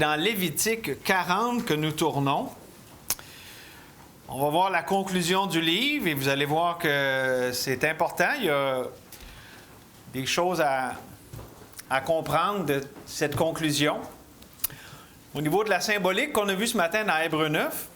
Dans Lévitique 40 que nous tournons, on va voir la conclusion du livre et vous allez voir que c'est important. Il y a des choses à comprendre de cette conclusion. Au niveau de la symbolique qu'on a vu ce matin dans Hébreux 9,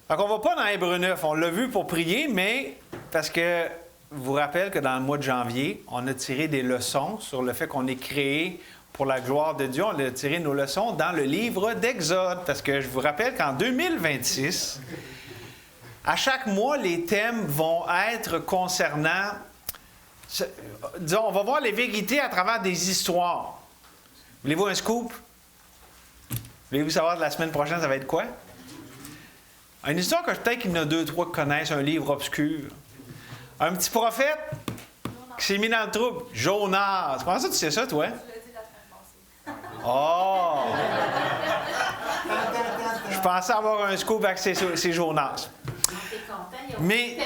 donc on ne va pas dans Hébreux 9, on l'a vu pour prier, mais parce que je vous rappelle que dans le mois de janvier, on a tiré des leçons sur le fait qu'on est créé pour la gloire de Dieu. On a tiré nos leçons dans le livre d'Exode, parce que je vous rappelle qu'en 2026, à chaque mois, les thèmes vont être concernant, disons, on va voir les vérités à travers des histoires. Voulez-vous un scoop? Voulez-vous savoir de la semaine prochaine, ça va être quoi? Une histoire que peut-être qu'il y en a 2-3 qui connaissent, un livre obscur. Un petit prophète qui s'est mis dans le trouble. Jonas. Comment ça tu sais ça, toi? Oh! Je pensais avoir un scoop avec ces Jonas. Mais,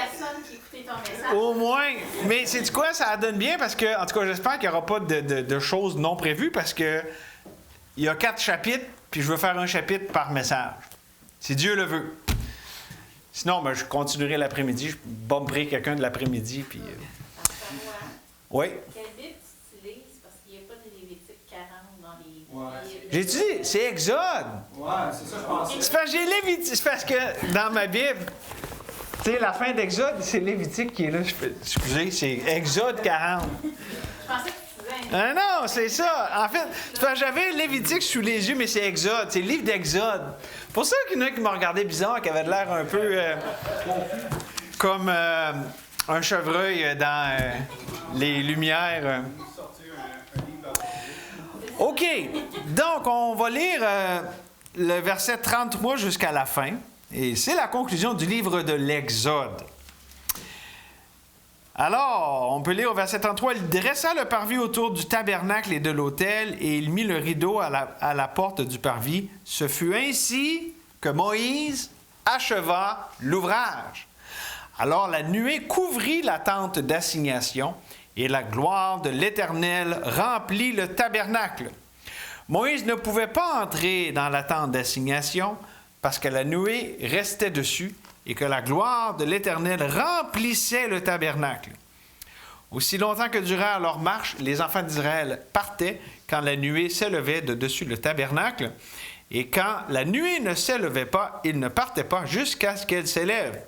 au moins, mais c'est quoi, ça donne bien parce que, en tout cas, j'espère qu'il n'y aura pas de choses non prévues parce que il y a 4 chapitres, puis je veux faire un chapitre par message. Si Dieu le veut. Sinon, ben, je continuerai l'après-midi, je bomberai quelqu'un de l'après-midi, puis... Oui? Quel livre tu utilises? Parce qu'il n'y a pas de Lévitique 40 dans les... J'ai dit, c'est Exode. Ouais, c'est ça, je pense. C'est parce que j'ai Lévitique. C'est parce que dans ma Bible, tu sais, la fin d'Exode, c'est Lévitique qui est là. Excusez, c'est Exode 40. Je pensais que tu disais... Ah non, c'est ça. En fait, c'est parce que j'avais Lévitique sous les yeux, mais c'est Exode. C'est le livre d'Exode. Pour ça qu'il y en a qui m'ont regardé bizarre, qui avait l'air un peu comme un chevreuil dans les lumières. OK. Donc, on va lire le verset 33 jusqu'à la fin. Et c'est la conclusion du livre de l'Exode. Alors, on peut lire au verset 33. « Il dressa le parvis autour du tabernacle et de l'autel, et il mit le rideau à la porte du parvis. Ce fut ainsi que Moïse acheva l'ouvrage. Alors la nuée couvrit la tente d'assignation, et la gloire de l'Éternel remplit le tabernacle. Moïse ne pouvait pas entrer dans la tente d'assignation, parce que la nuée restait dessus, et que la gloire de l'Éternel remplissait le tabernacle. Aussi longtemps que durèrent leur marche, les enfants d'Israël partaient quand la nuée s'élevait de dessus le tabernacle, et quand la nuée ne s'élevait pas, ils ne partaient pas jusqu'à ce qu'elle s'élève.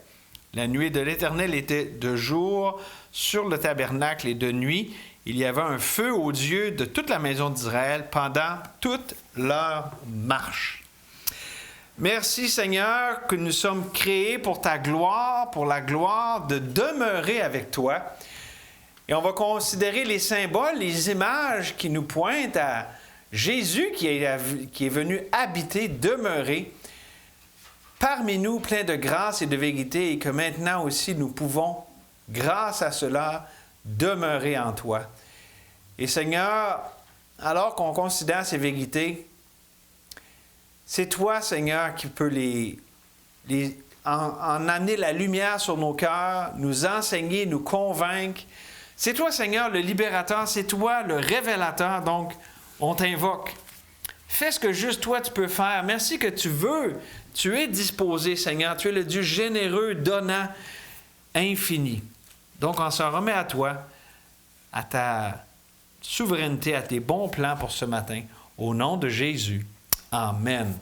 La nuée de l'Éternel était de jour sur le tabernacle, et de nuit, il y avait un feu aux yeux de toute la maison d'Israël pendant toute leur marche. Merci Seigneur que nous sommes créés pour ta gloire, pour la gloire de demeurer avec toi. Et on va considérer les symboles, les images qui nous pointent à Jésus qui est venu habiter, demeurer parmi nous, plein de grâce et de vérité, et que maintenant aussi nous pouvons, grâce à cela, demeurer en toi. Et Seigneur, alors qu'on considère ces vérités, c'est toi, Seigneur, qui peux en amener la lumière sur nos cœurs, nous enseigner, nous convaincre. C'est toi, Seigneur, le libérateur, c'est toi, le révélateur, donc on t'invoque. Fais ce que juste toi tu peux faire. Merci que tu veux, tu es disposé, Seigneur, tu es le Dieu généreux, donnant, infini. Donc on s'en remet à toi, à ta souveraineté, à tes bons plans pour ce matin, au nom de Jésus. Amen.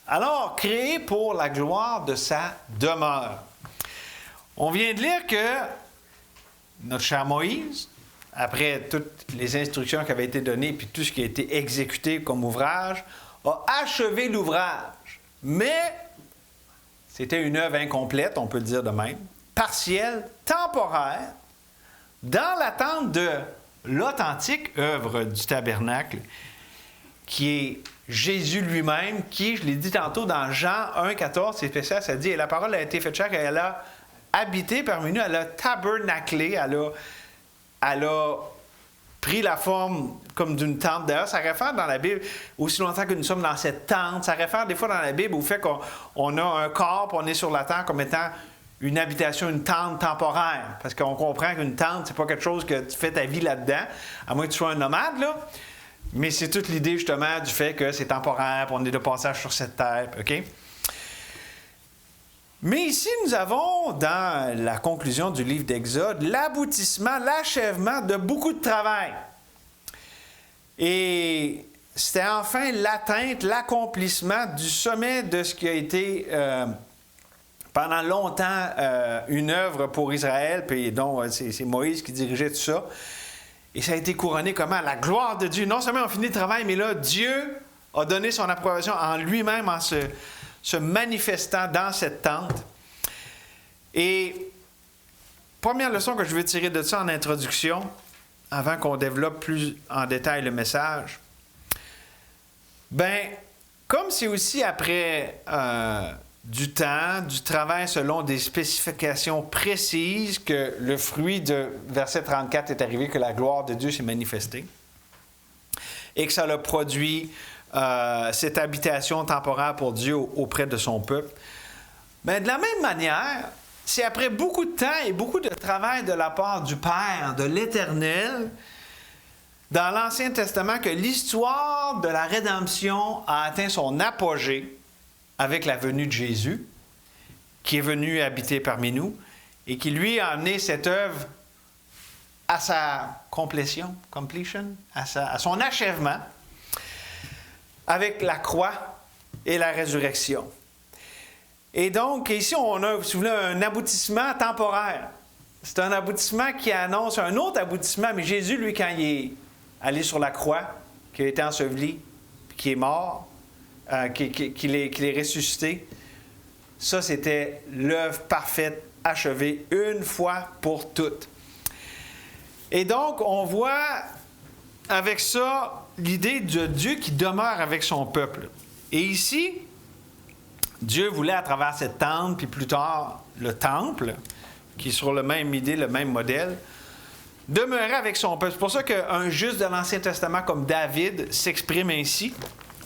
Alors, créé pour la gloire de sa demeure. On vient de lire que notre cher Moïse, après toutes les instructions qui avaient été données puis tout ce qui a été exécuté comme ouvrage, a achevé l'ouvrage. Mais c'était une œuvre incomplète, on peut le dire de même, partielle, temporaire, dans l'attente de l'authentique œuvre du tabernacle, qui est Jésus lui-même, qui, je l'ai dit tantôt dans Jean 1,14, c'est spécial, ça dit « Et la parole a été faite chair, et elle a habité parmi nous, elle a tabernaclé, elle a pris la forme comme d'une tente. » D'ailleurs, ça réfère dans la Bible, aussi longtemps que nous sommes dans cette tente, ça réfère des fois dans la Bible au fait qu'on a un corps, puis on est sur la terre comme étant une habitation, une tente temporaire. Parce qu'on comprend qu'une tente, c'est pas quelque chose que tu fais ta vie là-dedans, à moins que tu sois un nomade, là. Mais c'est toute l'idée, justement, du fait que c'est temporaire, puis on est de passage sur cette terre, OK? Mais ici, nous avons, dans la conclusion du livre d'Exode, l'aboutissement, l'achèvement de beaucoup de travail. Et c'était enfin l'atteinte, l'accomplissement du sommet de ce qui a été pendant longtemps une œuvre pour Israël, puis dont c'est Moïse qui dirigeait tout ça. Et ça a été couronné comment? La gloire de Dieu. Non seulement on finit le travail, mais là, Dieu a donné son approbation en lui-même, en se manifestant dans cette tente. Et première leçon que je veux tirer de ça en introduction, avant qu'on développe plus en détail le message, bien, comme c'est aussi après du temps, du travail selon des spécifications précises que le fruit de verset 34 est arrivé, que la gloire de Dieu s'est manifestée et que ça a produit cette habitation temporaire pour Dieu auprès de son peuple. Mais de la même manière, c'est après beaucoup de temps et beaucoup de travail de la part du Père, de l'Éternel, dans l'Ancien Testament, que l'histoire de la rédemption a atteint son apogée avec la venue de Jésus, qui est venu habiter parmi nous et qui, lui, a amené cette œuvre à sa completion, à son achèvement, avec la croix et la résurrection. Et donc, ici, on a, si vous voulez, un aboutissement temporaire. C'est un aboutissement qui annonce un autre aboutissement, mais Jésus, lui, quand il est allé sur la croix, qui a été enseveli, qui est mort, qu'il est ressuscité, ça, c'était l'œuvre parfaite, achevée, une fois pour toutes. Et donc, on voit avec ça l'idée de Dieu qui demeure avec son peuple. Et ici, Dieu voulait, à travers cette tente, puis plus tard, le temple, qui est sur la même idée, le même modèle, demeurer avec son peuple. C'est pour ça qu'un juste de l'Ancien Testament comme David s'exprime ainsi.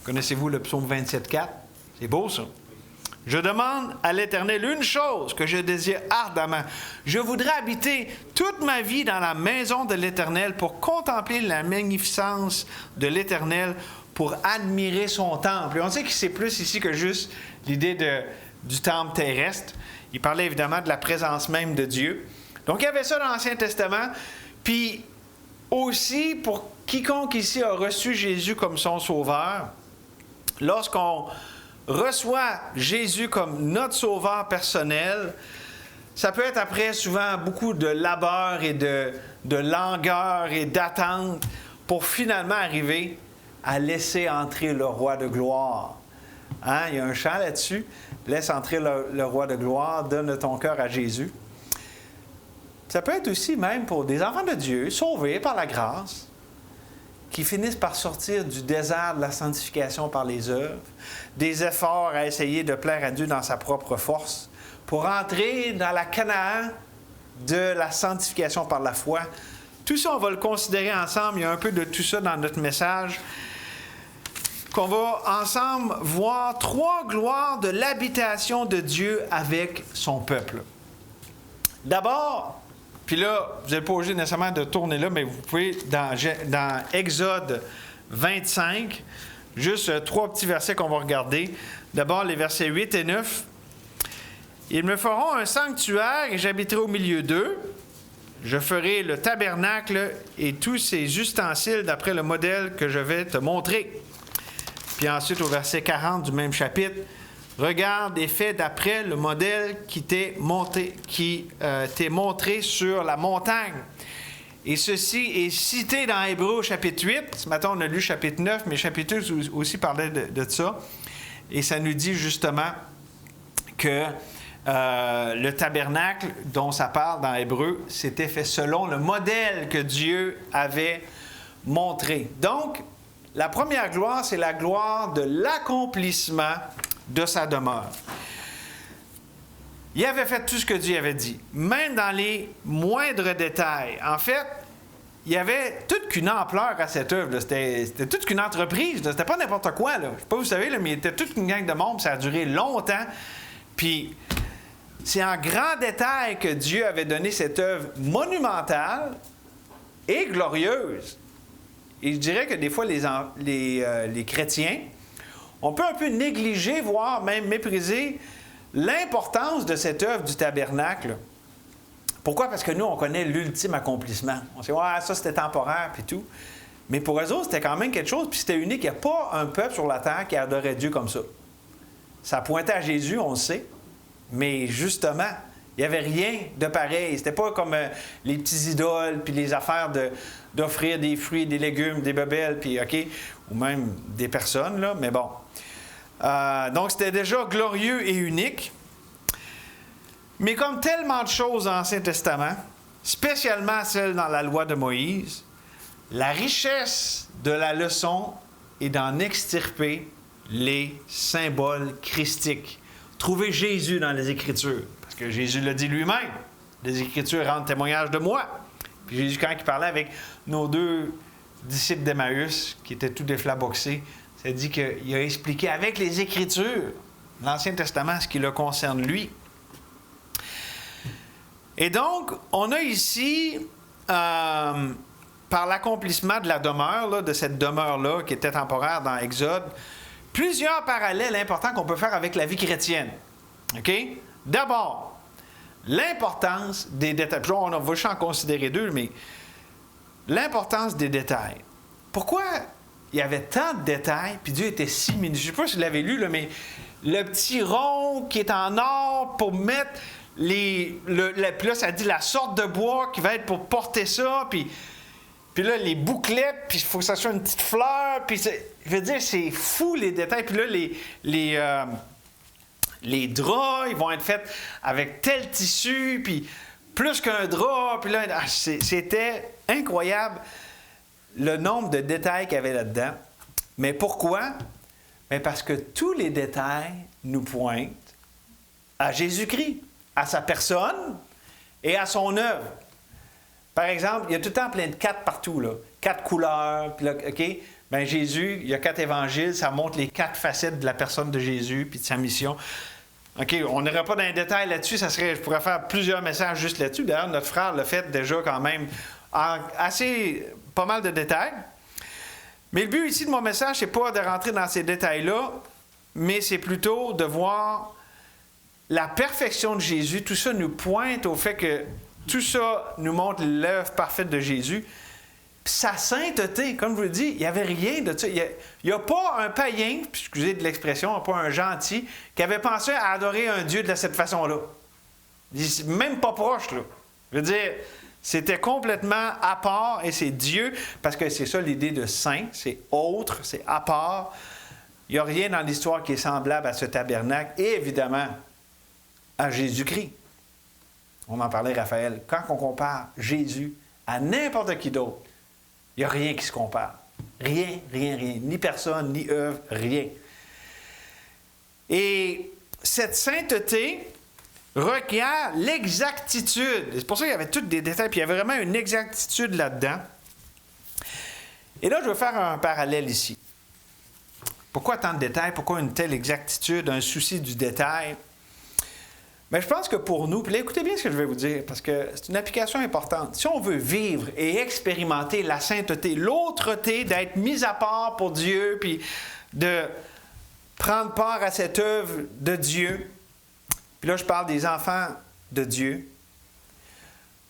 Connaissez-vous le psaume 27,4? C'est beau, ça. « Je demande à l'Éternel une chose que je désire ardemment. Je voudrais habiter toute ma vie dans la maison de l'Éternel pour contempler la magnificence de l'Éternel, pour admirer son temple. » Et on sait que c'est plus ici que juste l'idée du temple terrestre. Il parlait évidemment de la présence même de Dieu. Donc, il y avait ça dans l'Ancien Testament. Puis, aussi, pour quiconque ici a reçu Jésus comme son sauveur, lorsqu'on reçoit Jésus comme notre sauveur personnel, ça peut être après souvent beaucoup de labeur et de langueur et d'attente pour finalement arriver à laisser entrer le roi de gloire. Hein? Il y a un chant là-dessus. Laisse entrer le roi de gloire, donne ton cœur à Jésus. Ça peut être aussi même pour des enfants de Dieu, sauvés par la grâce, qui finissent par sortir du désert de la sanctification par les œuvres, des efforts à essayer de plaire à Dieu dans sa propre force, pour entrer dans la Canaan de la sanctification par la foi. Tout ça, on va le considérer ensemble. Il y a un peu de tout ça dans notre message, qu'on va ensemble voir 3 gloires de l'habitation de Dieu avec son peuple. D'abord, puis là, vous n'êtes pas obligé nécessairement de tourner là, mais vous pouvez, dans Exode 25, juste 3 petits versets qu'on va regarder. D'abord, les versets 8 et 9. « Ils me feront un sanctuaire et j'habiterai au milieu d'eux. Je ferai le tabernacle et tous ses ustensiles d'après le modèle que je vais te montrer. » Puis ensuite, au verset 40 du même chapitre, « Regarde et fais d'après le modèle qui t'est montré sur la montagne. » Et ceci est cité dans Hébreux chapitre 8. Ce matin, on a lu chapitre 9, mais chapitre 8 aussi parlait de ça. Et ça nous dit justement que le tabernacle dont ça parle dans Hébreux, c'était fait selon le modèle que Dieu avait montré. Donc, la première gloire, c'est la gloire de l'accomplissement de sa demeure. Il avait fait tout ce que Dieu avait dit, même dans les moindres détails. En fait, il y avait toute qu'une ampleur à cette œuvre. C'était toute qu'une entreprise. C'était pas n'importe quoi. Là. Je ne sais pas, vous savez, là, mais il était toute une gang de monde. Ça a duré longtemps. Puis, C'est en grand détail que Dieu avait donné cette œuvre monumentale et glorieuse. Et je dirais que des fois, les chrétiens, on peut un peu négliger, voire même mépriser l'importance de cette œuvre du tabernacle. Pourquoi? Parce que nous, on connaît l'ultime accomplissement. On sait, ouais, ça c'était temporaire, puis tout. Mais pour eux autres, c'était quand même quelque chose, puis c'était unique. Il n'y a pas un peuple sur la terre qui adorait Dieu comme ça. Ça pointait à Jésus, on le sait. Mais justement, il n'y avait rien de pareil. C'était pas comme les petits idoles, puis les affaires d'offrir des fruits, des légumes, des bebelles, puis OK, ou même des personnes, là, mais bon. Donc, c'était déjà glorieux et unique. Mais comme tellement de choses dans l'Ancien Testament, spécialement celles dans la loi de Moïse, la richesse de la leçon est d'en extirper les symboles christiques. Trouver Jésus dans les Écritures, parce que Jésus l'a dit lui-même. Les Écritures rendent témoignage de moi. Puis Jésus, quand il parlait avec nos 2 disciples d'Emmaüs, qui étaient tous déflaboxés, ça dit qu'il a expliqué avec les Écritures, l'Ancien Testament, ce qui le concerne lui. Et donc, on a ici, par l'accomplissement de la demeure, là, de cette demeure-là, qui était temporaire dans Exode, plusieurs parallèles importants qu'on peut faire avec la vie chrétienne. OK? D'abord, l'importance des détails. Puis on va juste en considérer 2, mais l'importance des détails. Pourquoi il y avait tant de détails, puis Dieu était si minutieux? Je ne sais pas si vous l'avez lu, là, mais le petit rond qui est en or pour mettre puis là, ça dit la sorte de bois qui va être pour porter ça, puis là, les bouclettes, puis il faut que ça soit une petite fleur, puis je veux dire, c'est fou les détails. Puis là, les draps, ils vont être faits avec tel tissu, puis plus qu'un drap, puis là, c'était incroyable le nombre de détails qu'il y avait là-dedans. Mais pourquoi? Mais parce que tous les détails nous pointent à Jésus-Christ, à sa personne et à son œuvre. Par exemple, il y a tout le temps plein de 4 partout, là. 4 couleurs, puis là, OK? Bien, Jésus, il y a 4 évangiles, ça montre les 4 facettes de la personne de Jésus puis de sa mission. OK, on n'aurait pas dans les détails là-dessus, je pourrais faire plusieurs messages juste là-dessus. D'ailleurs, notre frère l'a fait déjà quand même en pas mal de détails. Mais le but ici de mon message, c'est pas de rentrer dans ces détails-là, mais c'est plutôt de voir la perfection de Jésus. Tout ça nous pointe au fait que tout ça nous montre l'œuvre parfaite de Jésus. Puis sa sainteté, comme je vous le dis, il n'y avait rien de ça. Il n'y a pas un païen, excusez de l'expression, pas un gentil, qui avait pensé à adorer un Dieu de cette façon-là. Même pas proche, là. Je veux dire, c'était complètement à part, et c'est Dieu, parce que c'est ça l'idée de saint, c'est autre, c'est à part. Il n'y a rien dans l'histoire qui est semblable à ce tabernacle, et évidemment, à Jésus-Christ. On en parlait, Raphaël. Quand on compare Jésus à n'importe qui d'autre, il n'y a rien qui se compare. Rien, rien, rien. Ni personne, ni œuvre, rien. Et cette sainteté requiert l'exactitude. C'est pour ça qu'il y avait tous des détails, puis il y avait vraiment une exactitude là-dedans. Et là, je veux faire un parallèle ici. Pourquoi tant de détails? Pourquoi une telle exactitude, un souci du détail? Mais je pense que pour nous, puis là, écoutez bien ce que je vais vous dire, parce que c'est une application importante. Si on veut vivre et expérimenter la sainteté, l'autreté, d'être mis à part pour Dieu, puis de prendre part à cette œuvre de Dieu, puis là, je parle des enfants de Dieu,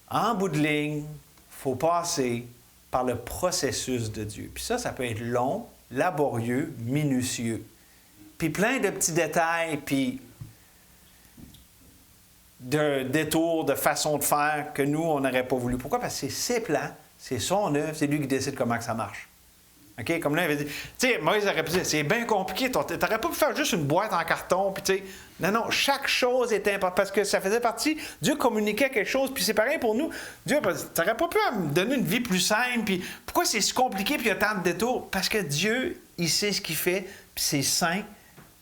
en bout de ligne, il faut passer par le processus de Dieu. Puis ça peut être long, laborieux, minutieux. Puis plein de petits détails, puis de détours, de façons de faire que nous, on n'aurait pas voulu. Pourquoi? Parce que c'est ses plans, c'est son œuvre, c'est lui qui décide comment que ça marche. OK? Comme là, il avait dit, tu sais, Moïse aurait pu dire, c'est bien compliqué, t'aurais pas pu faire juste une boîte en carton, puis tu sais, non, chaque chose était importante, parce que ça faisait partie, Dieu communiquait quelque chose, puis c'est pareil pour nous. Dieu, t'aurais pas pu me donner une vie plus simple, puis pourquoi c'est si compliqué, puis il y a tant de détours? Parce que Dieu, il sait ce qu'il fait, puis c'est saint,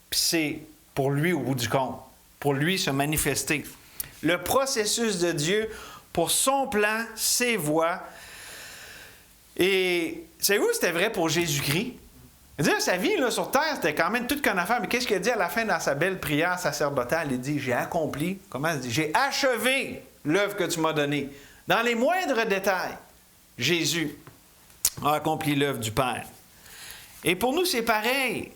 puis c'est pour lui au bout du compte, pour lui se manifester. Le processus de Dieu pour son plan, ses voies. Et savez-vous, c'était vrai pour Jésus-Christ. C'est-à-dire, sa vie là, sur terre, c'était quand même toute qu'une affaire. Mais qu'est-ce qu'il a dit à la fin dans sa belle prière sacerdotale? Il dit, j'ai accompli, comment il dit? J'ai achevé l'œuvre que tu m'as donnée. Dans les moindres détails, Jésus a accompli l'œuvre du Père. Et pour nous, c'est pareil.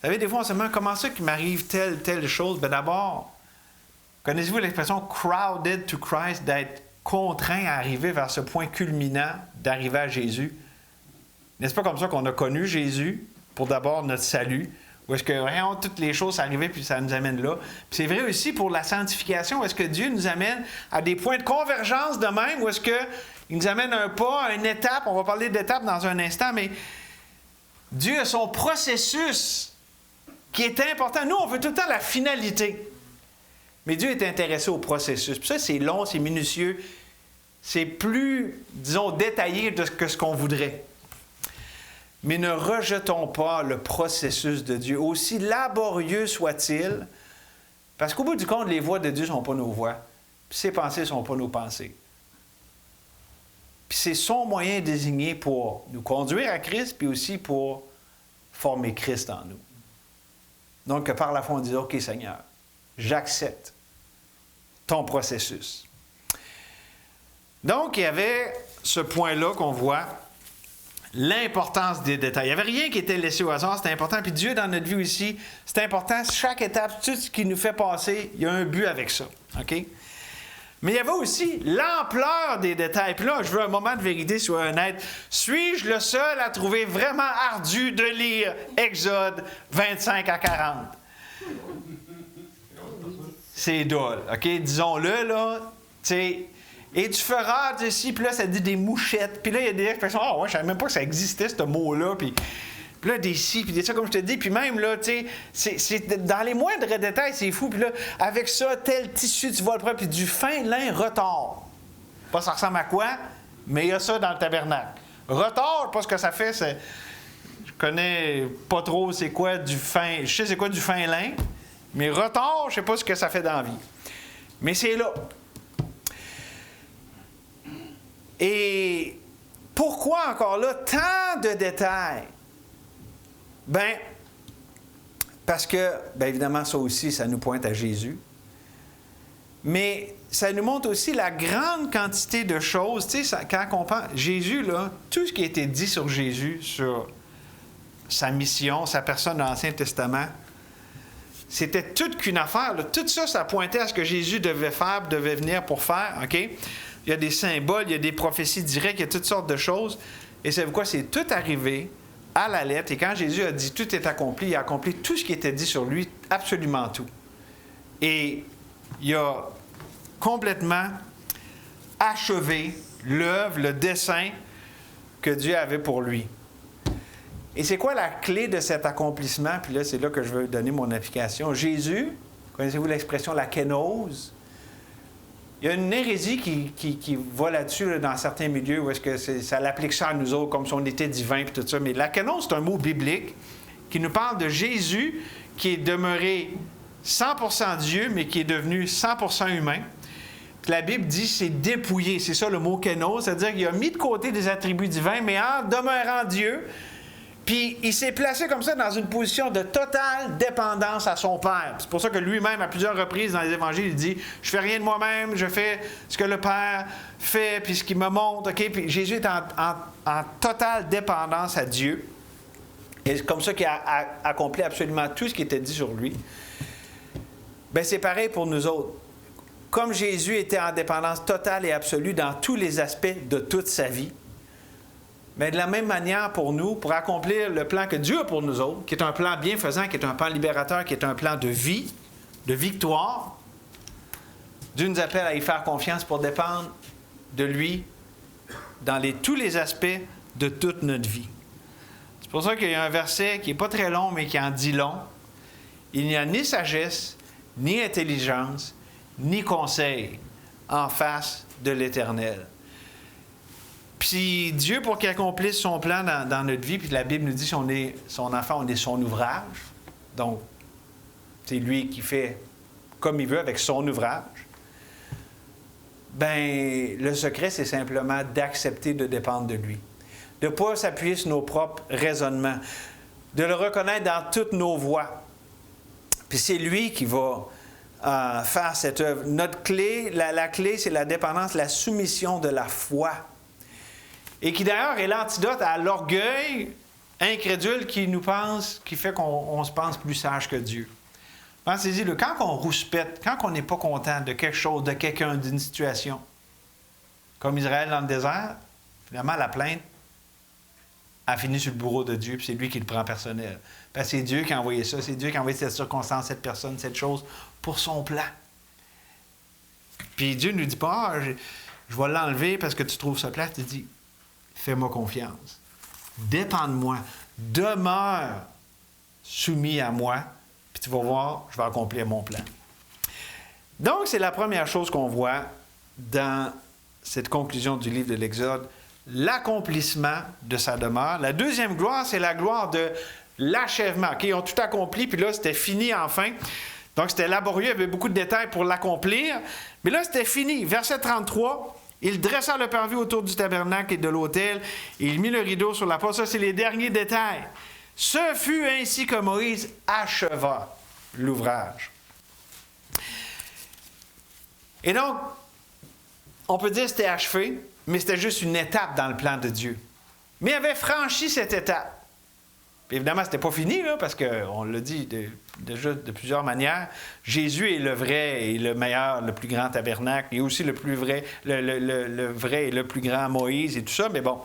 Vous savez, des fois, on se demande comment ça qu'il m'arrive telle chose. Bien d'abord, connaissez-vous l'expression crowded to Christ, d'être contraint à arriver vers ce point culminant, d'arriver à Jésus? N'est-ce pas comme ça qu'on a connu Jésus pour d'abord notre salut? Ou est-ce que vraiment toutes les choses arrivaient puis ça nous amène là? Puis c'est vrai aussi pour la sanctification. Est-ce que Dieu nous amène à des points de convergence de même? Ou est-ce qu'il nous amène un pas, à une étape? On va parler d'étape dans un instant, mais Dieu a son processus qui est important. Nous, on veut tout le temps la finalité. Mais Dieu est intéressé au processus. Puis ça, c'est long, c'est minutieux. C'est plus, disons, détaillé que ce qu'on voudrait. Mais ne rejetons pas le processus de Dieu, aussi laborieux soit-il, parce qu'au bout du compte, les voies de Dieu ne sont pas nos voies, puis ses pensées ne sont pas nos pensées. Puis c'est son moyen désigné pour nous conduire à Christ, puis aussi pour former Christ en nous. Donc, que par la foi, on dit, OK, Seigneur, j'accepte ton processus. Donc, il y avait ce point-là qu'on voit, l'importance des détails. Il n'y avait rien qui était laissé au hasard, c'était important. Puis Dieu, dans notre vie aussi, c'est important. Chaque étape, tout ce qui nous fait passer, il y a un but avec ça. OK? Mais il y avait aussi l'ampleur des détails. Puis là, je veux un moment de vérité, sois honnête. Suis-je le seul à trouver vraiment ardu de lire Exode 25 à 40? C'est drôle, OK? Disons-le, là. Tu sais, et tu feras de ci, puis là, ça dit des mouchettes. Puis là, il y a des expressions. Ah, ouais, je savais même pas que ça existait, ce mot-là. Puis là, des ci, puis des ça, comme je te dis. Puis même, là, tu sais, c'est dans les moindres détails, c'est fou. Puis là, avec ça, tel tissu, tu vas le prendre, puis du fin lin retors. Pas ça ressemble à quoi, mais il y a ça dans le tabernacle. Retors, je sais pas ce que ça fait, c'est. Je connais pas trop c'est quoi du fin. Je sais c'est quoi du fin lin, mais retors, je sais pas ce que ça fait dans la vie. Mais c'est là. Et pourquoi encore là tant de détails? Bien, parce que, bien évidemment, ça aussi, ça nous pointe à Jésus. Mais ça nous montre aussi la grande quantité de choses. Tu sais, quand on pense, Jésus, là, tout ce qui a été dit sur Jésus, sur sa mission, sa personne dans l'Ancien Testament, c'était toute qu'une affaire. Là. Tout ça, ça pointait à ce que Jésus devait faire, devait venir pour faire. OK? Il y a des symboles, il y a des prophéties directes, il y a toutes sortes de choses. Et savez-vous quoi? C'est tout arrivé à la lettre. Et quand Jésus a dit « tout est accompli », il a accompli tout ce qui était dit sur lui, absolument tout. Et il a complètement achevé l'œuvre, le dessein que Dieu avait pour lui. Et c'est quoi la clé de cet accomplissement? Puis là, c'est là que je veux donner mon application. Jésus, connaissez-vous l'expression « la kénose » ? Il y a une hérésie qui va là-dessus là, dans certains milieux où est-ce que ça l'applique ça à nous autres comme si on était divin et tout ça. Mais la kénose, c'est un mot biblique qui nous parle de Jésus qui est demeuré 100% Dieu, mais qui est devenu 100% humain. Puis la Bible dit c'est dépouillé. C'est ça le mot kénose, c'est-à-dire qu'il a mis de côté des attributs divins, mais en demeurant Dieu. Puis il s'est placé comme ça dans une position de totale dépendance à son Père. C'est pour ça que lui-même, à plusieurs reprises dans les Évangiles, il dit « Je fais rien de moi-même, je fais ce que le Père fait, puis ce qu'il me montre. Okay? » Puis Jésus est en totale dépendance à Dieu. Et c'est comme ça qu'il a accompli absolument tout ce qui était dit sur lui. Bien, c'est pareil pour nous autres. Comme Jésus était en dépendance totale et absolue dans tous les aspects de toute sa vie, mais de la même manière pour nous, pour accomplir le plan que Dieu a pour nous autres, qui est un plan bienfaisant, qui est un plan libérateur, qui est un plan de vie, de victoire, Dieu nous appelle à y faire confiance pour dépendre de lui dans tous les aspects de toute notre vie. C'est pour ça qu'il y a un verset qui n'est pas très long, mais qui en dit long. Il n'y a ni sagesse, ni intelligence, ni conseil en face de l'Éternel. Puis Dieu, pour qu'il accomplisse son plan dans notre vie, puis la Bible nous dit si on est son enfant, on est son ouvrage. Donc, c'est lui qui fait comme il veut avec son ouvrage. Bien, le secret, c'est simplement d'accepter de dépendre de lui. de ne pas s'appuyer sur nos propres raisonnements, de le reconnaître dans toutes nos voies. Puis c'est lui qui va faire cette œuvre. Notre clé, la clé, c'est la dépendance, la soumission de la foi. Et qui d'ailleurs est l'antidote à l'orgueil incrédule qui fait qu'on se pense plus sage que Dieu. Pensez-y, quand on rouspète, quand on n'est pas content de quelque chose, de quelqu'un, d'une situation, comme Israël dans le désert, finalement, la plainte a fini sur le bourreau de Dieu, puis c'est lui qui le prend personnel. Parce que c'est Dieu qui a envoyé ça, c'est Dieu qui a envoyé cette circonstance, cette personne, cette chose, pour son plan. Puis Dieu ne nous dit pas, je vais l'enlever parce que tu trouves ça plate. Il dit, fais-moi confiance. Dépends de moi. Demeure soumis à moi, puis tu vas voir, je vais accomplir mon plan. Donc, c'est la première chose qu'on voit dans cette conclusion du livre de l'Exode, l'accomplissement de sa demeure. La deuxième gloire, c'est la gloire de l'achèvement. Okay? Ils ont tout accompli, puis là, c'était fini enfin. Donc, c'était laborieux, il y avait beaucoup de détails pour l'accomplir. Mais là, c'était fini. Verset 33, il dressa le parvis autour du tabernacle et de l'autel, et il mit le rideau sur la porte. Ça, c'est les derniers détails. Ce fut ainsi que Moïse acheva l'ouvrage. Et donc, on peut dire que c'était achevé, mais c'était juste une étape dans le plan de Dieu. Mais il avait franchi cette étape. Puis évidemment, ce n'était pas fini, là, parce qu'on l'a dit déjà de plusieurs manières. Jésus est le vrai et le meilleur, le plus grand tabernacle. Il est aussi le plus vrai, le vrai et le plus grand Moïse et tout ça, mais bon.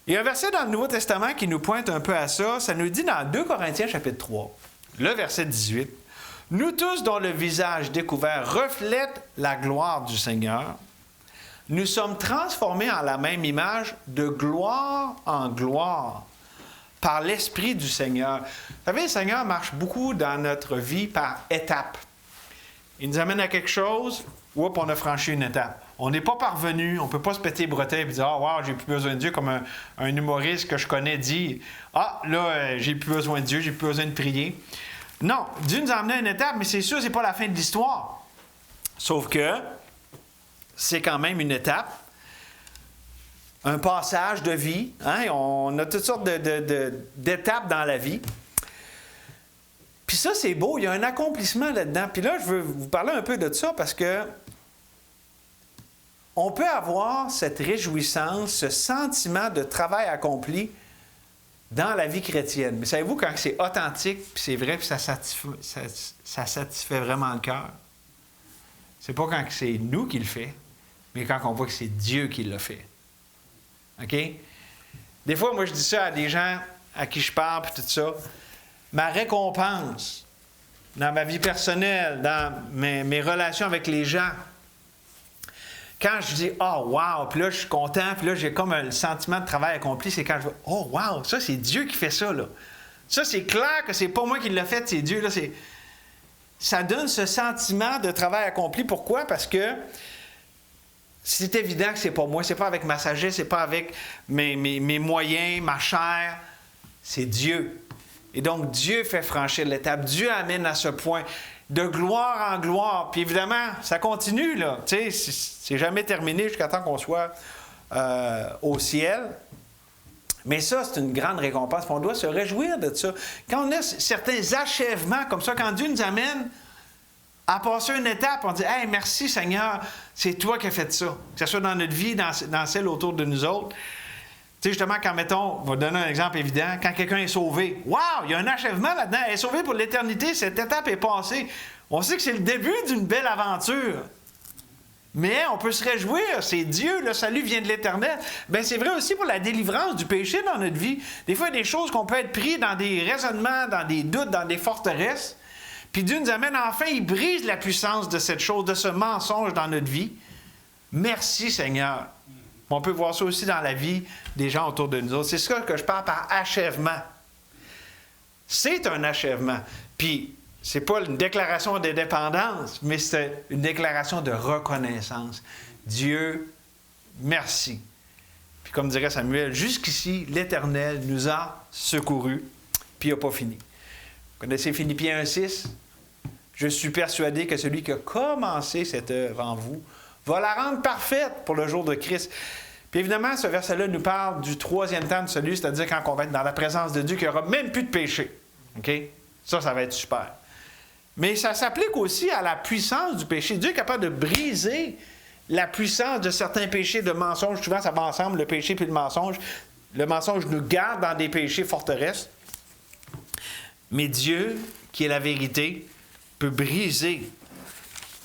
Il y a un verset dans le Nouveau Testament qui nous pointe un peu à ça. Ça nous dit dans 2 Corinthiens chapitre 3, le verset 18, « Nous tous dont le visage découvert reflète la gloire du Seigneur, nous sommes transformés en la même image de gloire en gloire par l'Esprit du Seigneur. » Vous savez, le Seigneur marche beaucoup dans notre vie par étapes. Il nous amène à quelque chose, oups, on a franchi une étape. On n'est pas parvenu, on ne peut pas se péter les bretelles et dire « Ah, wow, j'ai plus besoin de Dieu », comme un humoriste que je connais dit « Ah, là, j'ai plus besoin de Dieu, j'ai plus besoin de prier ». Non, Dieu nous a amené à une étape, mais c'est sûr, ce n'est pas la fin de l'histoire. Sauf que c'est quand même une étape, un passage de vie. Hein? On a toutes sortes d'étapes dans la vie. Puis ça, c'est beau, il y a un accomplissement là-dedans. Puis là, je veux vous parler un peu de ça parce que on peut avoir cette réjouissance, ce sentiment de travail accompli dans la vie chrétienne. Mais savez-vous, quand c'est authentique, puis c'est vrai, puis ça satisfait vraiment le cœur, c'est pas quand c'est nous qui le fait, mais quand on voit que c'est Dieu qui l'a fait. OK? Des fois, moi, je dis ça à des gens à qui je parle, puis tout ça. Ma récompense dans ma vie personnelle, dans mes relations avec les gens, quand je dis « Oh, wow! » Puis là, je suis content, puis là, j'ai comme le sentiment de travail accompli, c'est quand je dis « Oh, wow! Ça, c'est Dieu qui fait ça, là. » Ça, c'est clair que c'est pas moi qui l'ai fait, c'est Dieu, là. Ça donne ce sentiment de travail accompli. Pourquoi? Parce que c'est évident que c'est pas moi, c'est pas avec ma sagesse, c'est pas avec mes moyens, ma chair, c'est Dieu. Et donc, Dieu fait franchir l'étape. Dieu amène à ce point de gloire en gloire. Puis évidemment, ça continue, là. Tu sais, c'est jamais terminé jusqu'à temps qu'on soit au ciel. Mais ça, c'est une grande récompense. On doit se réjouir de ça. Quand on a certains achèvements comme ça, quand Dieu nous amène à passer une étape, on dit « Hey, merci Seigneur, c'est toi qui as fait ça. » Que ce soit dans notre vie, dans celle autour de nous autres. Tu sais, justement, quand, mettons, on va donner un exemple évident, quand quelqu'un est sauvé, wow, il y a un achèvement là-dedans, elle est sauvée pour l'éternité, cette étape est passée. On sait que c'est le début d'une belle aventure. Mais on peut se réjouir, c'est Dieu, le salut vient de l'Éternel. Bien, c'est vrai aussi pour la délivrance du péché dans notre vie. Des fois, il y a des choses qu'on peut être pris dans des raisonnements, dans des doutes, dans des forteresses. Puis Dieu nous amène enfin, il brise la puissance de cette chose, de ce mensonge dans notre vie. Merci Seigneur. On peut voir ça aussi dans la vie des gens autour de nous autres. C'est ça que je parle par achèvement. C'est un achèvement. Puis, c'est pas une déclaration de dépendance, mais c'est une déclaration de reconnaissance. Dieu, merci. Puis comme dirait Samuel, jusqu'ici, l'Éternel nous a secourus, puis il n'a pas fini. Vous connaissez Philippiens 1,6? Je suis persuadé que celui qui a commencé cette œuvre en vous va la rendre parfaite pour le jour de Christ. Puis évidemment, ce verset-là nous parle du troisième temps de celui, c'est-à-dire quand on va être dans la présence de Dieu, qu'il n'y aura même plus de péché. OK? Ça va être super. Mais ça s'applique aussi à la puissance du péché. Dieu est capable de briser la puissance de certains péchés, de mensonges. Souvent, ça va ensemble, le péché puis le mensonge. Le mensonge nous garde dans des péchés forteresses. Mais Dieu, qui est la vérité, peut briser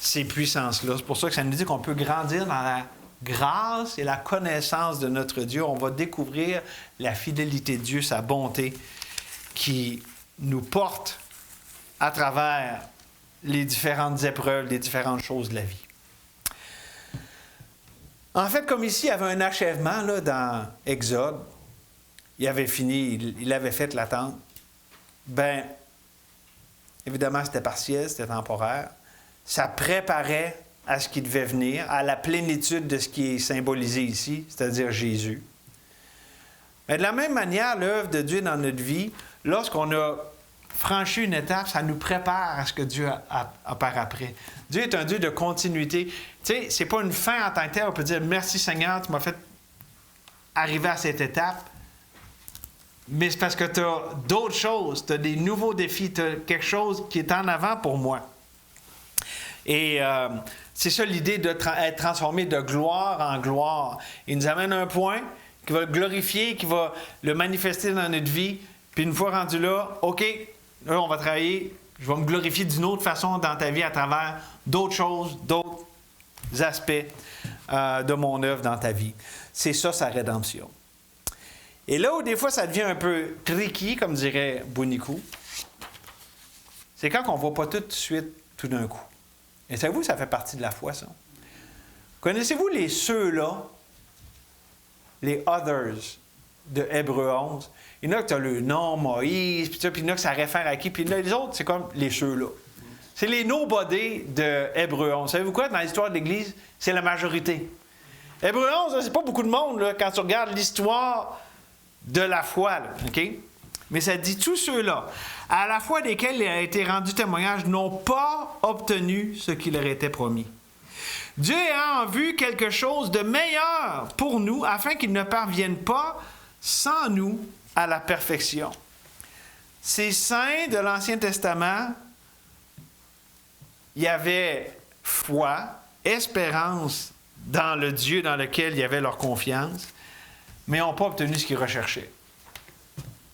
ces puissances-là. C'est pour ça que ça nous dit qu'on peut grandir dans la grâce et la connaissance de notre Dieu. On va découvrir la fidélité de Dieu, sa bonté, qui nous porte à travers les différentes épreuves, les différentes choses de la vie. En fait, comme ici, il y avait un achèvement là, dans Exode. Il avait fini, il avait fait la tente. Bien, évidemment, c'était partiel, c'était temporaire. Ça préparait à ce qui devait venir, à la plénitude de ce qui est symbolisé ici, c'est-à-dire Jésus. Mais de la même manière, l'œuvre de Dieu dans notre vie, lorsqu'on a franchi une étape, ça nous prépare à ce que Dieu a par après. Dieu est un Dieu de continuité. Tu sais, c'est pas une fin en tant que telle. On peut dire « Merci Seigneur, tu m'as fait arriver à cette étape. » Mais c'est parce que tu as d'autres choses, tu as des nouveaux défis, tu as quelque chose qui est en avant pour moi. Et c'est ça l'idée d'être transformé de gloire en gloire. Il nous amène à un point qui va le glorifier, qui va le manifester dans notre vie. Puis une fois rendu là, OK, là, on va travailler, je vais me glorifier d'une autre façon dans ta vie à travers d'autres choses, d'autres aspects de mon œuvre dans ta vie. C'est ça, sa rédemption. Et là où des fois ça devient un peu tricky, comme dirait Bonikou, c'est quand on ne voit pas tout de suite, tout d'un coup. Et savez-vous, ça fait partie de la foi, ça. Connaissez-vous les ceux-là, les others de Hébreux 11? Il y en a que tu as le nom, Moïse, puis il y en a que ça réfère à qui, puis les autres, c'est comme les ceux-là. C'est les nobody de Hébreux 11. Savez-vous quoi? Dans l'histoire de l'Église, c'est la majorité. Hébreux 11, c'est pas beaucoup de monde, là, quand tu regardes l'histoire de la foi, là, OK? Mais ça dit tous ceux-là, à la foi desquels il a été rendu témoignage, n'ont pas obtenu ce qui leur était promis. Dieu a en vue quelque chose de meilleur pour nous, afin qu'ils ne parviennent pas sans nous à la perfection. Ces saints de l'Ancien Testament, il y avait foi, espérance dans le Dieu dans lequel il y avait leur confiance, mais n'ont pas obtenu ce qu'ils recherchaient.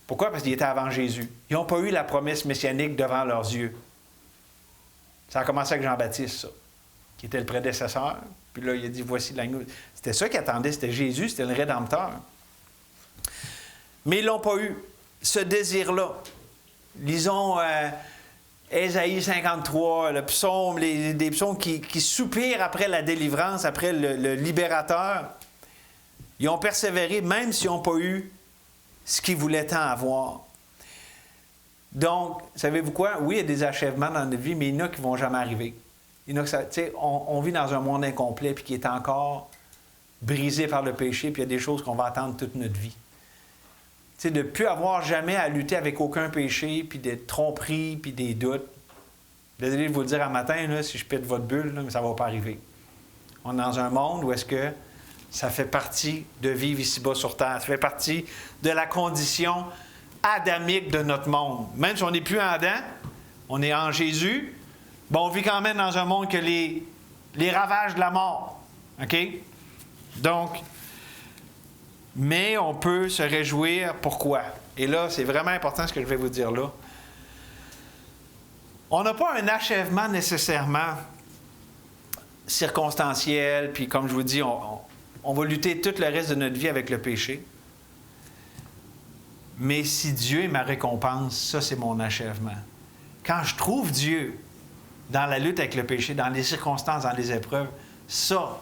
Pourquoi? Parce qu'ils étaient avant Jésus. Ils n'ont pas eu la promesse messianique devant leurs yeux. Ça a commencé avec Jean-Baptiste, ça, qui était le prédécesseur. Puis là, il a dit, voici l'agneau. C'était ça qu'ils attendaient, c'était Jésus, c'était le Rédempteur. Mais ils n'ont pas eu ce désir-là. Lisons Ésaïe 53, le psaume, des psaumes qui soupirent après la délivrance, après le libérateur. Ils ont persévéré, même s'ils n'ont pas eu ce qu'ils voulaient tant avoir. Donc, savez-vous quoi? Oui, il y a des achèvements dans notre vie, mais il y en a qui ne vont jamais arriver. Il y en a que on vit dans un monde incomplet puis qui est encore brisé par le péché, puis il y a des choses qu'on va attendre toute notre vie. De ne plus avoir jamais à lutter avec aucun péché, puis des tromperies, puis des doutes. Désolé de vous le dire un matin, là, si je pète votre bulle, là, mais ça ne va pas arriver. On est dans un monde où est-ce que ça fait partie de vivre ici-bas sur Terre. Ça fait partie de la condition adamique de notre monde. Même si on n'est plus en Adam, on est en Jésus, bon, on vit quand même dans un monde que les ravages de la mort. OK? Donc, mais on peut se réjouir. Pourquoi? Et là, c'est vraiment important ce que je vais vous dire là. On n'a pas un achèvement nécessairement circonstanciel, puis comme je vous dis, on va lutter tout le reste de notre vie avec le péché. Mais si Dieu est ma récompense, ça, c'est mon achèvement. Quand je trouve Dieu dans la lutte avec le péché, dans les circonstances, dans les épreuves, ça,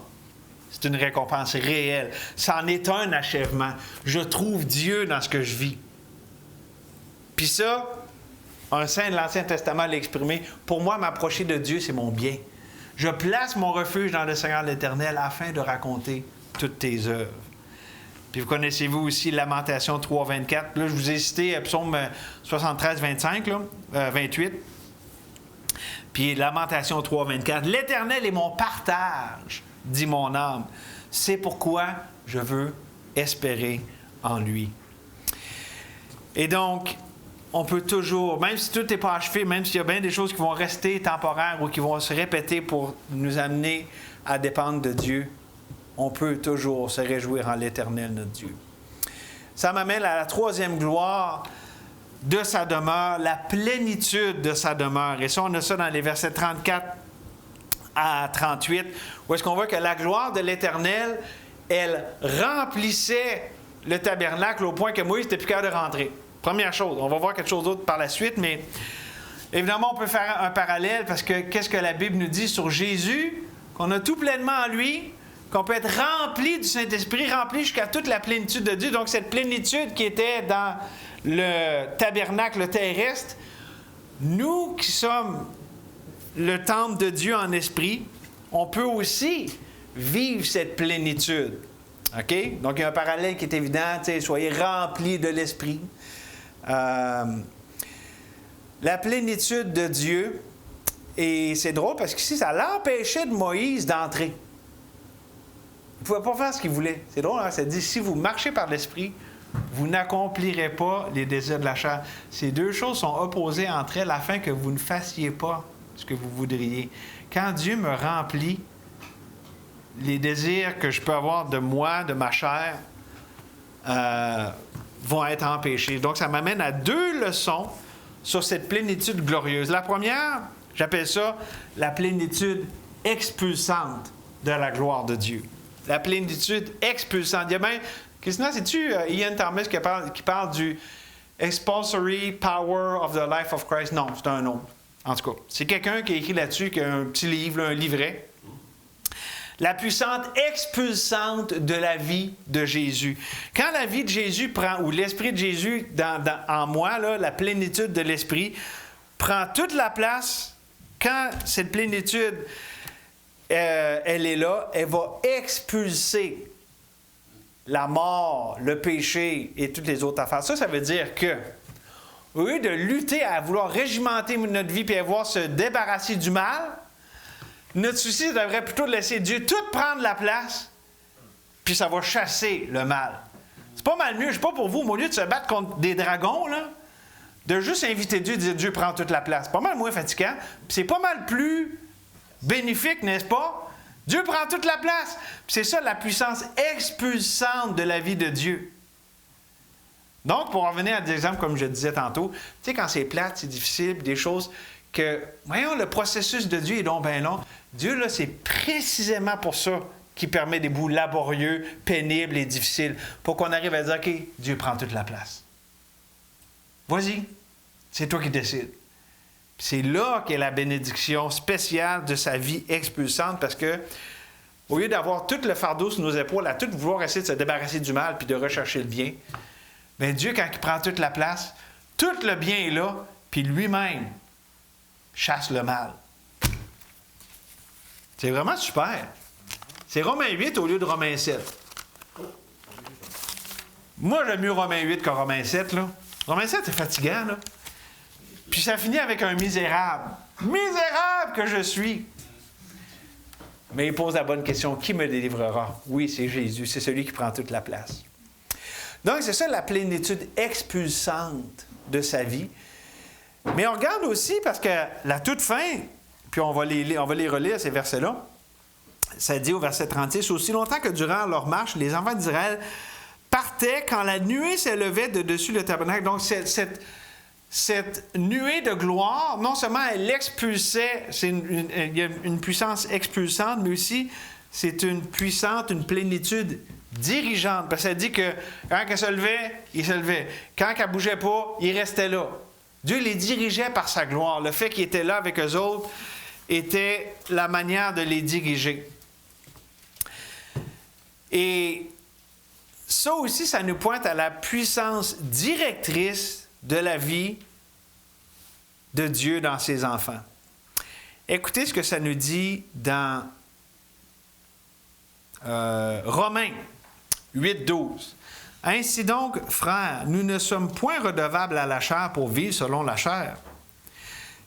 c'est une récompense réelle. Ça en est un achèvement. Je trouve Dieu dans ce que je vis. Puis ça, un saint de l'Ancien Testament l'a exprimé. Pour moi, m'approcher de Dieu, c'est mon bien. Je place mon refuge dans le Seigneur l'Éternel afin de raconter toutes tes œuvres. Puis vous connaissez-vous aussi Lamentation 3, 24. Là, je vous ai cité Psaume 73, 25, là, 28. Puis Lamentation 3, 24. L'Éternel est mon partage, dit mon âme. C'est pourquoi je veux espérer en lui. Et donc, on peut toujours, même si tout n'est pas achevé, même s'il y a bien des choses qui vont rester temporaires ou qui vont se répéter pour nous amener à dépendre de Dieu, on peut toujours se réjouir en l'Éternel, notre Dieu. Ça m'amène à la troisième gloire de sa demeure, la plénitude de sa demeure. Et ça, on a ça dans les versets 34 à 38, où est-ce qu'on voit que la gloire de l'Éternel, elle remplissait le tabernacle au point que Moïse n'était plus capable de rentrer. Première chose, on va voir quelque chose d'autre par la suite, mais évidemment, on peut faire un parallèle parce que qu'est-ce que la Bible nous dit sur Jésus? Qu'on a tout pleinement en lui, qu'on peut être rempli du Saint-Esprit, rempli jusqu'à toute la plénitude de Dieu. Donc, cette plénitude qui était dans le tabernacle terrestre, nous qui sommes le temple de Dieu en esprit, on peut aussi vivre cette plénitude. OK? Donc, il y a un parallèle qui est évident, soyez remplis de l'Esprit. La plénitude de Dieu, et c'est drôle parce qu'ici, ça l'empêchait de Moïse d'entrer. Il ne pouvait pas faire ce qu'il voulait. C'est drôle, hein? Ça dit, si vous marchez par l'Esprit, vous n'accomplirez pas les désirs de la chair. Ces deux choses sont opposées entre elles afin que vous ne fassiez pas ce que vous voudriez. Quand Dieu me remplit, les désirs que je peux avoir de moi, de ma chair, vont être empêchés. Donc, ça m'amène à deux leçons sur cette plénitude glorieuse. La première, j'appelle ça la plénitude expulsante de la gloire de Dieu. La plénitude expulsante. Il y a même, Christina, c'est-tu Ian Thomas qui parle du expulsory power of the life of Christ? Non, c'est un autre. En tout cas, c'est quelqu'un qui a écrit là-dessus, qui a un petit livre, un livret. La puissante expulsante de la vie de Jésus. Quand la vie de Jésus prend, ou l'Esprit de Jésus en moi, là, la plénitude de l'Esprit, prend toute la place, quand cette plénitude, elle est là, elle va expulser la mort, le péché et toutes les autres affaires. Ça veut dire que, au lieu de lutter à vouloir régimenter notre vie et à vouloir se débarrasser du mal, notre souci devrait plutôt laisser Dieu tout prendre la place, puis ça va chasser le mal. C'est pas mal mieux, je sais pas pour vous, mais au lieu de se battre contre des dragons, là, de juste inviter Dieu et dire Dieu prend toute la place. C'est pas mal moins fatigant, puis c'est pas mal plus bénéfique, n'est-ce pas? Dieu prend toute la place. Puis c'est ça la puissance expulsante de la vie de Dieu. Donc, pour revenir à des exemples comme je disais tantôt, tu sais, quand c'est plate, c'est difficile, des choses que, voyons, le processus de Dieu est donc bien long. Dieu, là, c'est précisément pour ça qu'il permet des bouts laborieux, pénibles et difficiles, pour qu'on arrive à dire, OK, Dieu prend toute la place. Vas-y, c'est toi qui décides. C'est là qu'est la bénédiction spéciale de sa vie expulsante, parce que, au lieu d'avoir tout le fardeau sur nos épaules, à tout vouloir essayer de se débarrasser du mal puis de rechercher le bien, bien Dieu, quand il prend toute la place, tout le bien est là, puis lui-même chasse le mal. C'est vraiment super. C'est Romains 8 au lieu de Romains 7. Moi, j'aime mieux Romains 8 que Romains 7, là. Romains 7, c'est fatigant, là. Puis ça finit avec un misérable. Misérable que je suis! Mais il pose la bonne question, qui me délivrera? Oui, c'est Jésus, c'est celui qui prend toute la place. Donc, c'est ça la plénitude expulsante de sa vie. Mais on regarde aussi, parce que la toute fin, puis on va les relire, ces versets-là, ça dit au verset 36, « Aussi longtemps que durant leur marche, les enfants d'Israël partaient quand la nuée s'élevait de dessus le tabernacle. » Donc, cette nuée de gloire, non seulement elle expulsait, il y a une puissance expulsante, mais aussi c'est une plénitude dirigeante. Parce que ça dit que quand elle se levait, il se levait. Quand elle ne bougeait pas, il restait là. Dieu les dirigeait par sa gloire. Le fait qu'il était là avec eux autres était la manière de les diriger. Et ça aussi, ça nous pointe à la puissance directrice de la vie de Dieu dans ses enfants. Écoutez ce que ça nous dit dans Romains 8:12. « Ainsi donc, frères, nous ne sommes point redevables à la chair pour vivre selon la chair.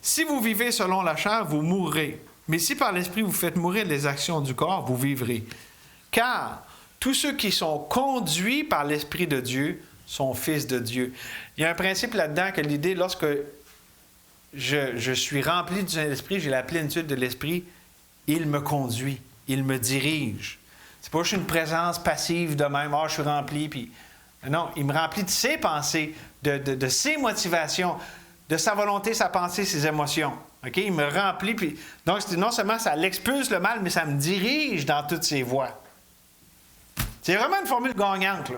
Si vous vivez selon la chair, vous mourrez. Mais si par l'Esprit vous faites mourir les actions du corps, vous vivrez. Car tous ceux qui sont conduits par l'Esprit de Dieu sont fils de Dieu. Il y a un principe là-dedans que l'idée, lorsque je suis rempli du Saint-Esprit, j'ai la plénitude de l'Esprit, il me conduit, il me dirige. C'est pas juste une présence passive de même, je suis rempli, puis... Non, il me remplit de ses pensées, de ses motivations, de sa volonté, sa pensée, ses émotions. OK? Il me remplit, puis... Donc, non seulement ça l'expulse le mal, mais ça me dirige dans toutes ses voies. C'est vraiment une formule gagnante, là.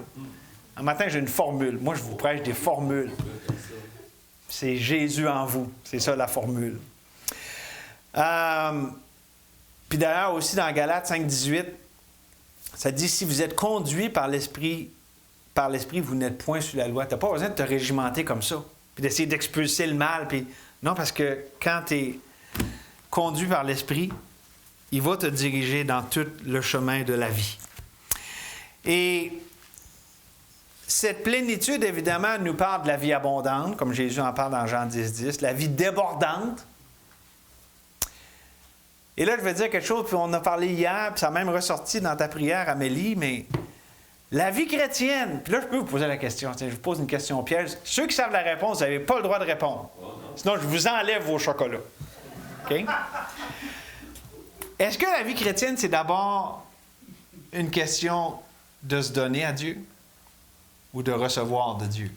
Un matin, j'ai une formule. Moi, je vous prêche des formules. C'est Jésus en vous. C'est ça, la formule. Puis d'ailleurs, aussi dans Galates 5,18, ça dit, si vous êtes conduits par l'Esprit, vous n'êtes point sous la loi. Tu n'as pas besoin de te régimenter comme ça, puis d'essayer d'expulser le mal. Puis... Non, parce que quand tu es conduit par l'Esprit, il va te diriger dans tout le chemin de la vie. Et cette plénitude, évidemment, nous parle de la vie abondante, comme Jésus en parle dans Jean 10,10, la vie débordante. Et là, je vais dire quelque chose, puis on en a parlé hier, puis ça a même ressorti dans ta prière, Amélie, mais la vie chrétienne, puis là, je peux vous poser la question. Je vous pose une question piège. Ceux qui savent la réponse, vous n'avez pas le droit de répondre. Sinon, je vous enlève vos chocolats. OK? Est-ce que la vie chrétienne, c'est d'abord une question de se donner à Dieu ou de recevoir de Dieu?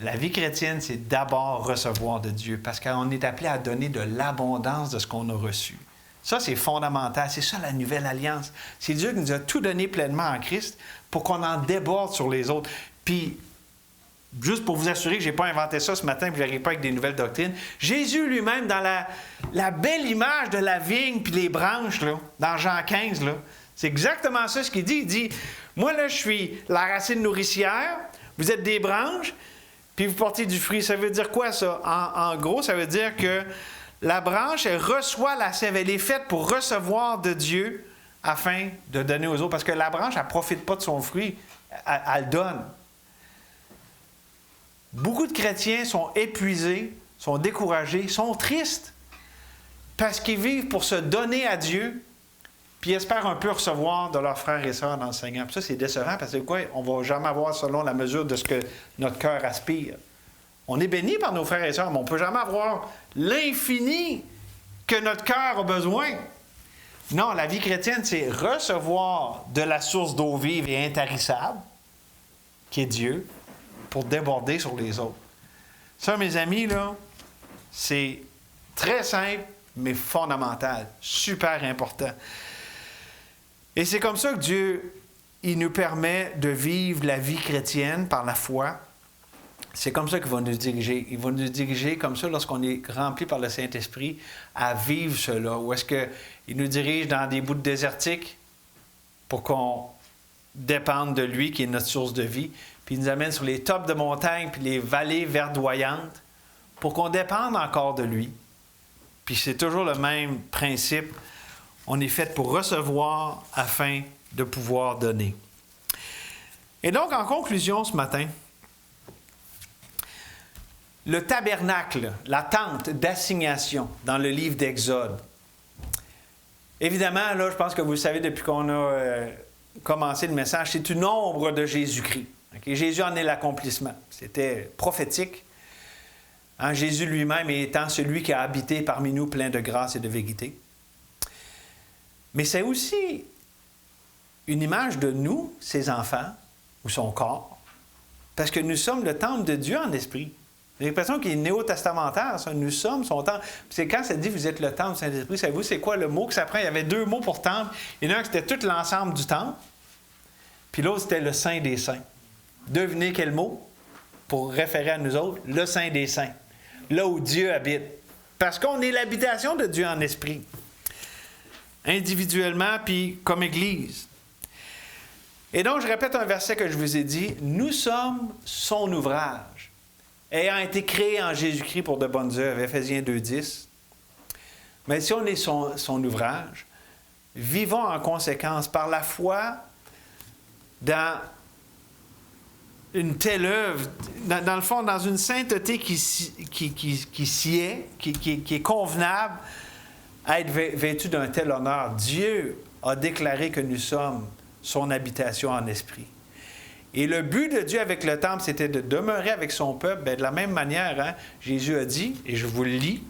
La vie chrétienne, c'est d'abord recevoir de Dieu parce qu'on est appelé à donner de l'abondance de ce qu'on a reçu. Ça, c'est fondamental. C'est ça, la nouvelle alliance. C'est Dieu qui nous a tout donné pleinement en Christ pour qu'on en déborde sur les autres. Puis, juste pour vous assurer que je n'ai pas inventé ça ce matin et que je n'arrive pas avec des nouvelles doctrines, Jésus lui-même, dans la belle image de la vigne puis les branches, là, dans Jean 15, là, c'est exactement ça ce qu'il dit. Il dit, moi, là, je suis la racine nourricière, vous êtes des branches, puis vous portez du fruit. Ça veut dire quoi, ça? En gros, ça veut dire que la branche, elle reçoit la sève. Elle est faite pour recevoir de Dieu afin de donner aux autres. Parce que la branche, elle ne profite pas de son fruit. Elle le donne. Beaucoup de chrétiens sont épuisés, sont découragés, sont tristes parce qu'ils vivent pour se donner à Dieu puis espèrent un peu recevoir de leurs frères et sœurs dans le Seigneur. Puis ça, c'est décevant parce que quoi? On ne va jamais avoir selon la mesure de ce que notre cœur aspire. On est béni par nos frères et sœurs, mais on ne peut jamais avoir l'infini que notre cœur a besoin. Non, la vie chrétienne, c'est recevoir de la source d'eau vive et intarissable, qui est Dieu, pour déborder sur les autres. Ça, mes amis, là, c'est très simple, mais fondamental, super important. Et c'est comme ça que Dieu, il nous permet de vivre la vie chrétienne par la foi. C'est comme ça qu'il va nous diriger. Il va nous diriger comme ça lorsqu'on est rempli par le Saint-Esprit à vivre cela. Ou est-ce qu'il nous dirige dans des bouts désertiques pour qu'on dépende de lui, qui est notre source de vie, puis il nous amène sur les tops de montagnes, puis les vallées verdoyantes, pour qu'on dépende encore de lui. Puis c'est toujours le même principe. On est fait pour recevoir afin de pouvoir donner. Et donc, en conclusion ce matin, le tabernacle, la tente d'assignation dans le livre d'Exode. Évidemment, là, je pense que vous le savez depuis qu'on a commencé le message, c'est une ombre de Jésus-Christ. Okay? Jésus en est l'accomplissement. C'était prophétique. Jésus lui-même étant celui qui a habité parmi nous plein de grâce et de vérité. Mais c'est aussi une image de nous, ses enfants, ou son corps, parce que nous sommes le temple de Dieu en esprit. J'ai l'impression qu'il est néo-testamentaire, ça. Nous sommes son temple. C'est quand ça dit vous êtes le temple du Saint-Esprit, savez-vous c'est quoi le mot que ça prend? Il y avait 2 mots pour temple. Il y en a un qui c'était tout l'ensemble du temple, puis l'autre c'était le Saint des Saints. Devinez quel mot pour référer à nous autres? Le Saint des Saints. Là où Dieu habite. Parce qu'on est l'habitation de Dieu en esprit. Individuellement, puis comme Église. Et donc, je répète un verset que je vous ai dit. Nous sommes son ouvrage, ayant été créés en Jésus-Christ pour de bonnes œuvres. Éphésiens 2,10. Mais si on est son ouvrage, vivons en conséquence par la foi dans une telle œuvre, dans le fond, dans une sainteté qui s'y est, qui est convenable à être vêtu d'un tel honneur. Dieu a déclaré que nous sommes son habitation en esprit. Et le but de Dieu avec le temple, c'était de demeurer avec son peuple. Bien, de la même manière, Jésus a dit, et je vous le lis,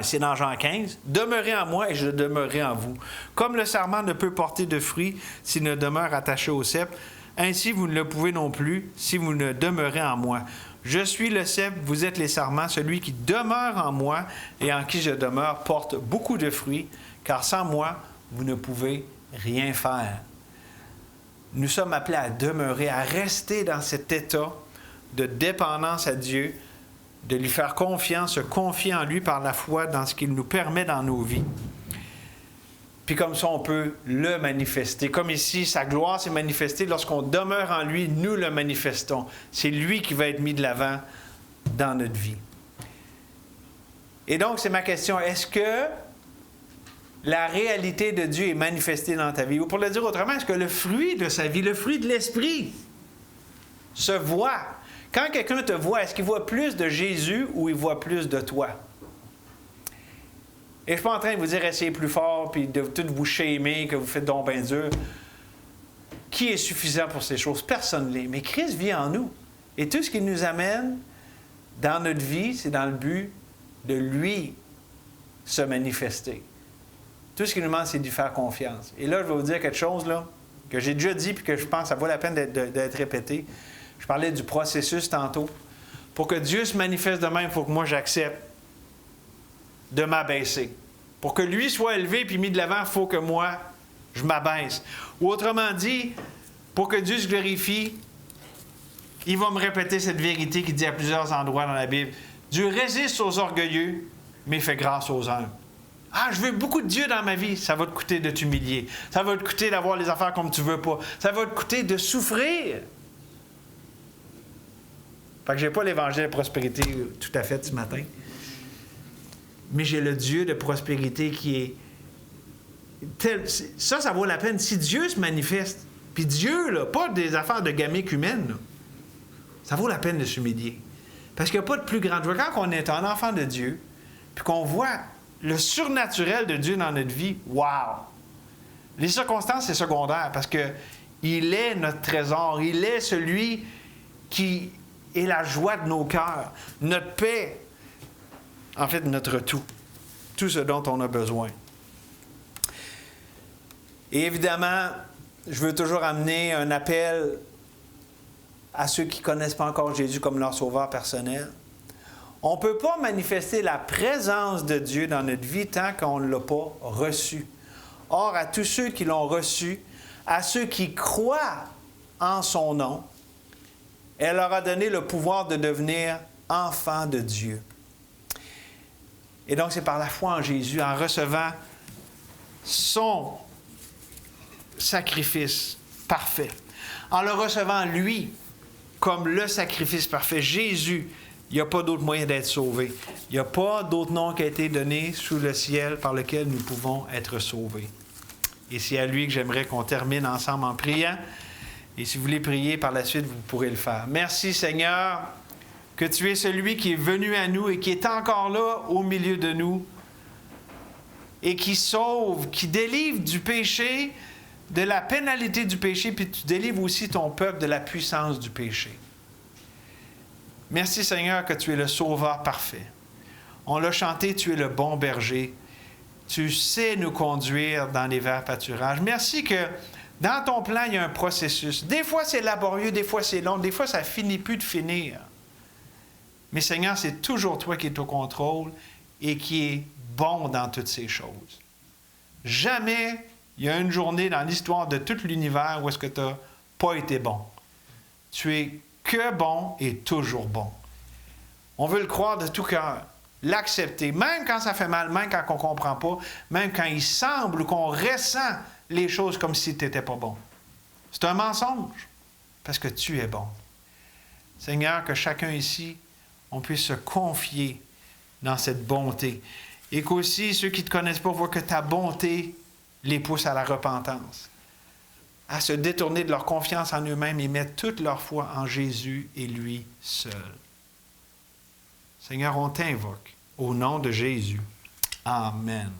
c'est dans Jean 15, « Demeurez en moi et je demeurerai en vous. Comme le sarment ne peut porter de fruits s'il ne demeure attaché au cep, ainsi vous ne le pouvez non plus si vous ne demeurez en moi. Je suis le cep, vous êtes les sarments. Celui qui demeure en moi et en qui je demeure porte beaucoup de fruits, car sans moi, vous ne pouvez rien faire. » Nous sommes appelés à demeurer, à rester dans cet état de dépendance à Dieu, de lui faire confiance, se confier en lui par la foi dans ce qu'il nous permet dans nos vies. Puis comme ça, on peut le manifester. Comme ici, sa gloire s'est manifestée. Lorsqu'on demeure en lui, nous le manifestons. C'est lui qui va être mis de l'avant dans notre vie. Et donc, c'est ma question. Est-ce que la réalité de Dieu est manifestée dans ta vie? Ou pour le dire autrement, est-ce que le fruit de sa vie, le fruit de l'esprit, se voit? Quand quelqu'un te voit, est-ce qu'il voit plus de Jésus ou il voit plus de toi? Et je ne suis pas en train de vous dire essayez plus fort puis de tout vous shamer, que vous faites donc bien dur. Qui est suffisant pour ces choses? Personne ne l'est. Mais Christ vit en nous. Et tout ce qui nous amène dans notre vie, c'est dans le but de lui se manifester. Tout ce qui nous manque, c'est de lui faire confiance. Et là, je vais vous dire quelque chose là, que j'ai déjà dit et que je pense que ça vaut la peine d'être répété. Je parlais du processus tantôt. Pour que Dieu se manifeste de même, il faut que moi j'accepte de m'abaisser. Pour que lui soit élevé puis mis de l'avant, il faut que moi, je m'abaisse. Ou autrement dit, pour que Dieu se glorifie, il va me répéter cette vérité qu'il dit à plusieurs endroits dans la Bible. Dieu résiste aux orgueilleux, mais fait grâce aux humbles. Ah, je veux beaucoup de Dieu dans ma vie. Ça va te coûter de t'humilier. Ça va te coûter d'avoir les affaires comme tu veux pas. Ça va te coûter de souffrir. Fait que je n'ai pas l'évangile de prospérité tout à fait ce matin. Mais j'ai le Dieu de prospérité qui est tel. Ça vaut la peine. Si Dieu se manifeste, puis Dieu, là, pas des affaires de gamique humaine, là, ça vaut la peine de s'humilier. Parce qu'il n'y a pas de plus grande joie. Quand on est un enfant de Dieu, puis qu'on voit le surnaturel de Dieu dans notre vie, wow! Les circonstances, c'est secondaire parce qu'il est notre trésor. Il est celui qui est la joie de nos cœurs, notre paix, en fait, notre tout. Tout ce dont on a besoin. Et évidemment, je veux toujours amener un appel à ceux qui ne connaissent pas encore Jésus comme leur sauveur personnel. On ne peut pas manifester la présence de Dieu dans notre vie tant qu'on ne l'a pas reçu. Or, à tous ceux qui l'ont reçu, à ceux qui croient en son nom, elle leur a donné le pouvoir de devenir enfants de Dieu. Et donc, c'est par la foi en Jésus, en recevant son sacrifice parfait, en le recevant lui comme le sacrifice parfait, Jésus, il n'y a pas d'autre moyen d'être sauvé. Il n'y a pas d'autre nom qui a été donné sous le ciel par lequel nous pouvons être sauvés. Et c'est à lui que j'aimerais qu'on termine ensemble en priant. Et si vous voulez prier par la suite, vous pourrez le faire. Merci Seigneur, que tu es celui qui est venu à nous et qui est encore là au milieu de nous et qui sauve, qui délivre du péché, de la pénalité du péché, puis tu délivres aussi ton peuple de la puissance du péché. Merci Seigneur que tu es le sauveur parfait. On l'a chanté, tu es le bon berger. Tu sais nous conduire dans les verts pâturages. Merci que dans ton plan, il y a un processus. Des fois, c'est laborieux, des fois, c'est long, des fois, ça finit plus de finir. Mais Seigneur, c'est toujours toi qui es au contrôle et qui est bon dans toutes ces choses. Jamais il y a une journée dans l'histoire de tout l'univers où est-ce que tu n'as pas été bon. Tu es que bon et toujours bon. On veut le croire de tout cœur, l'accepter, même quand ça fait mal, même quand on ne comprend pas, même quand il semble qu'on ressent les choses comme si tu n'étais pas bon. C'est un mensonge, parce que tu es bon. Seigneur, que chacun ici, on puisse se confier dans cette bonté. Et qu'aussi, ceux qui ne te connaissent pas voient que ta bonté les pousse à la repentance, à se détourner de leur confiance en eux-mêmes et mettre toute leur foi en Jésus et lui seul. Seigneur, on t'invoque au nom de Jésus. Amen.